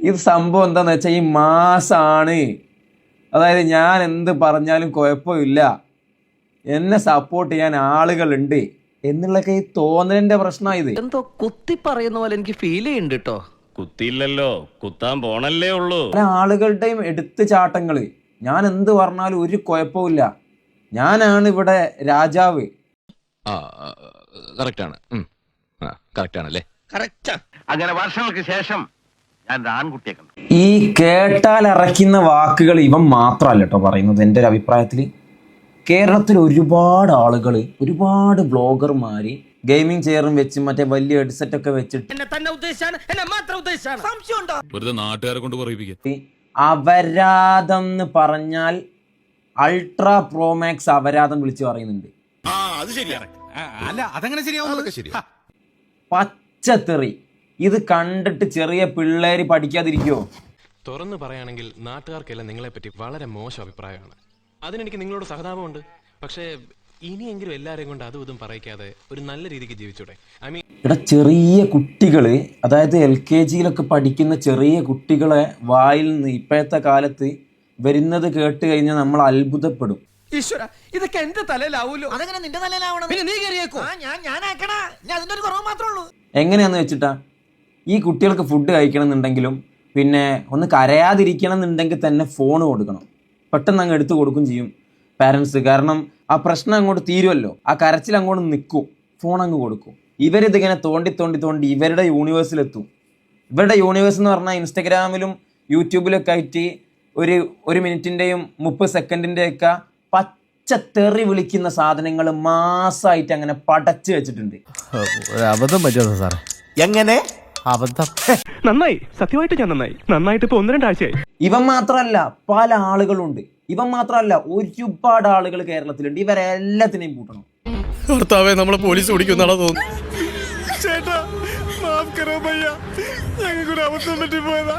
ഇത് സംഭവം എന്താന്ന് വെച്ചാൽ ഈ മാസാണ്. അതായത് ഞാൻ എന്ത് പറഞ്ഞാലും കുഴപ്പമില്ല, എന്നെ സപ്പോർട്ട് ചെയ്യാൻ ആളുകളുണ്ട് എന്നുള്ളൊക്കെ ഈ തോന്നലിന്റെ പ്രശ്നമായത്. എന്തോ കുത്തി പറയുന്ന പോലെ എനിക്ക് ഫീൽ ചെയ്യുന്നുണ്ട് കേട്ടോ. കുത്തിയില്ലല്ലോ, കുത്താൻ പോണല്ലേ ഉള്ളൂ. പല ആളുകളുടെയും എടുത്തു ചാട്ടങ്ങള്. ഞാൻ എന്ത് പറഞ്ഞാലും ഒരു കുഴപ്പമില്ല, ഞാനാണ് ഇവിടെ രാജാവ്. അങ്ങനെ വർഷങ്ങൾക്ക് ശേഷം ഞാൻ ആൺകുട്ടിയെ കണ്ടു. ഈ കേട്ടാൽ അറയ്ക്കുന്ന വാക്കുകൾ ഇവൻ മാത്രമല്ല കേട്ടോ പറയുന്നത്. എൻ്റെ ഒരു അഭിപ്രായത്തിൽ കേരളത്തിൽ ഒരുപാട് ആളുകൾ, ഒരുപാട് ബ്ലോഗർമാര് ഗെയിമിംഗ് ചെയറും വെച്ച് മറ്റേ വലിയ ഹെഡ്സെറ്റ് ഒക്കെ വെച്ചിട്ട് അപരാധം എന്ന് പറഞ്ഞാൽ അൾട്രാ പ്രോമാക്സ് അപരാധം വിളിച്ച് പറയുന്നുണ്ട്. പച്ചത്തെറി. ഇത് കണ്ടിട്ട് ചെറിയ പിള്ളേര് പഠിക്കാതിരിക്കുവോ? തുറന്നു പറയുകയാണെങ്കിൽ നാട്ടുകാർക്കെല്ലാം നിങ്ങളെപ്പറ്റി വളരെ മോശം അഭിപ്രായമാണ്. അതിനെനിക്ക് നിങ്ങളോട് സഹതാപമുണ്ട്. പക്ഷേ ഇനിയെങ്കിലും എല്ലാവരെയും കൊണ്ട് അതും ഇതും പറയിക്കാതെ ഒരു നല്ല രീതിക്ക് ജീവിച്ചൂടെ? ഇവിടെ ചെറിയ കുട്ടികള്, അതായത് LKG പഠിക്കുന്ന ചെറിയ കുട്ടികളെ വായിൽ നിന്ന് ഇപ്പോഴത്തെ കാലത്ത് വരുന്നത് കേട്ട് കഴിഞ്ഞാൽ നമ്മൾ അത്ഭുതപ്പെടും. ഈശ്വര, ഇതൊക്കെ എന്റെ തലയിലാവൂലോ. അതെങ്ങനെ നിന്റെ തലയിലാവണം? പിന്നെ നീ കയറിയേക്കോ. അതിന്റെ ഒരു കുറവ് മാത്രമേ ഉള്ളൂ. എങ്ങനെയാന്ന് വെച്ചിട്ടാ, ഈ കുട്ടികൾക്ക് ഫുഡ് കഴിക്കണം എന്നുണ്ടെങ്കിലും പിന്നെ ഒന്ന് കരയാതിരിക്കണം എന്നുണ്ടെങ്കിൽ തന്നെ ഫോൺ കൊടുക്കണം. പെട്ടെന്ന് അങ്ങ് എടുത്തു കൊടുക്കും ചെയ്യും പാരൻസ്. കാരണം ആ പ്രശ്നം അങ്ങോട്ട് തീരുമല്ലോ, ആ കരച്ചിൽ അങ്ങോട്ട് നിൽക്കും, ഫോൺ അങ്ങ് കൊടുക്കും. ഇവരിതിങ്ങനെ തോണ്ടി തോണ്ടി തോണ്ടി ഇവരുടെ യൂണിവേഴ്സിലെത്തും. ഇവരുടെ യൂണിവേഴ്സ് എന്ന് പറഞ്ഞാൽ ഇൻസ്റ്റഗ്രാമിലും യൂട്യൂബിലൊക്കെ ആയിട്ട് ഒരു മിനിറ്റിൻ്റെയും 30 സെക്കൻഡിൻ്റെയൊക്കെ പച്ചത്തെറി വിളിക്കുന്ന സാധനങ്ങൾ മാസമായിട്ട് അങ്ങനെ പടച്ചു വെച്ചിട്ടുണ്ട്. അബദ്ധം പറ്റുമോ സാറേ? എങ്ങനെ അബദ്ധം? നന്നായി, സത്യമായിട്ട് ഞാൻ നന്നായിട്ട് ഇപ്പൊ 1-2 ആഴ്ചയായി. ഇവൻ മാത്രമല്ല, പല ആളുകളുണ്ട്. ഇവൻ മാത്രമല്ല, ഒരുപാട് ആളുകൾ കേരളത്തിലുണ്ട്. ഇവരെല്ലാത്തിനെയും കൂട്ടണം. ഭർത്താവെ, നമ്മളെ പോലീസ് ഓടിക്കുന്നാണോ തോന്നുന്നു. ചേട്ടാ, മാഫ് കരോ ഭയ്യ, ഞങ്ങൾക്ക് ഒരു അബദ്ധം പറ്റി പോയതാ.